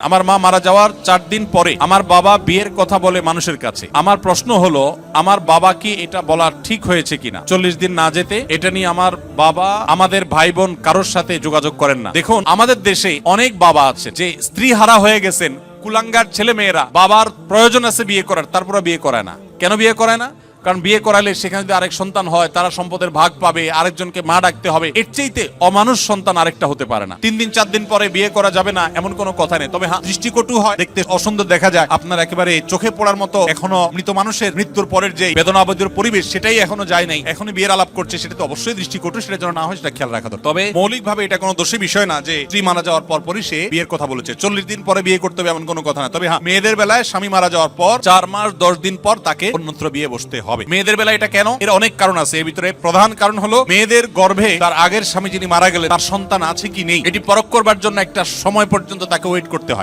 আমার মা মারা যাওয়ার 4 দিন পরে আমার বাবা বিয়ের কথা বলে মানুষের কাছে। আমার প্রশ্ন হলো, আমার বাবা কি এটা বলা ঠিক হয়েছে কিনা? 40 দিন না যেতে এটা নিয়ে আমার বাবা আমাদের ভাই বোন কারোর সাথে যোগাযোগ করেন না। দেখুন, আমাদের দেশে অনেক বাবা আছে যে স্ত্রী হারা হয়ে গেছেন, কুলাঙ্গার ছেলে মেয়েরা বাবার প্রয়োজন আছে বিয়ে করার, তারপরে বিয়ে করায় না। কেন বিয়ে করায় না? কারণ বিয়ে করালে সেখানে যদি আরেক সন্তান হয় তারা সম্পদের ভাগ পাবে, আরেকজনকে মা ডাকতে হবে। এর চাইতে অমানুষ সন্তান আরেকটা হতে পারে না। 3 দিন 4 দিন পরে বিয়ে করা যাবে না এমন কোনো কথা নেই। তবে হ্যাঁ, দৃষ্টিকটু হয়, দেখতে অসুন্দর দেখা যায়। আপনার একেবারে চোখে পড়ার মতো এখনো মৃত মানুষের মৃত্যুর পরের যে বেদনাবহুল পরিবেশ সেটাই এখনো যায় নাই, এখনই বিয়ের আলাপ করছে, সেটা তো অবশ্যই দৃষ্টিকটু। সেটা যেন না হয় সেটা খেয়াল রাখা দরকার। তবে মৌলিকভাবে এটা কোনো দোষী বিষয় না যে স্ত্রী মারা যাওয়ার পরই সে বিয়ের কথা বলেছে। 40 দিন পরে বিয়ে করতে হবে এমন কোনো কথা না। তবে হ্যাঁ, মেয়েদের বেলায় স্বামী মারা যাওয়ার পর 4 মাস 10 দিন পর তাকে অন্যত্র বিয়ে বসতে হবে। মেয়েদের বেলায় এটা কেন? এর অনেক কারণ আছে। এর ভিতরে প্রধান কারণ হলো মেয়েদের গর্ভে তার আগের স্বামী যিনি মারা গেলেন তার সন্তান আছে কি নেই এটি পরখ করবার জন্য একটা সময় পর্যন্ত তাকে ওয়েট করতে হয়।